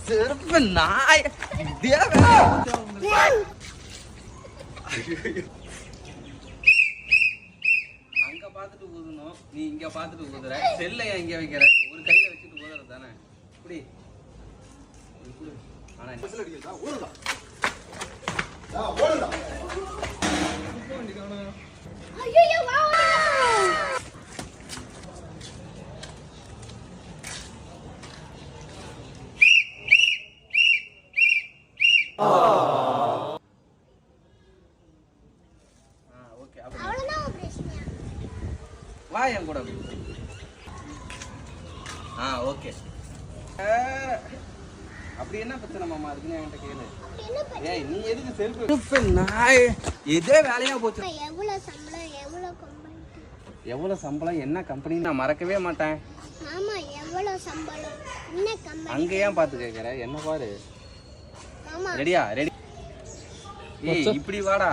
செருப்பு நாய் அங்க பாத்துட்டு ஊதணும், நீ இங்க பாத்துட்டு ஊதுற. செல்ல இங்க வைக்கிற, ஒரு கையில வச்சுட்டு ஊதுறது தானே. இப்படி ஆனா வா என் கூட. ஓகே. அப்படி என்ன பிரச்சனை மாமா இருக்குன்னு என்கிட்ட கேளு. ஏய் நீ எதுக்கு செல்ஃபி நாய் இதே வேலையா போச்சு. எவ்வளவு சம்பளம் என்ன கம்பெனி நான் மறக்கவே மாட்டேன். ஆமா எவ்வளவு சம்பளம் என்ன கம்பெனி அங்க ஏன் பாத்து கேக்குற? என்ன பாரு. ரெடியா? ரெடி. ஏய் இப்படி வாடா.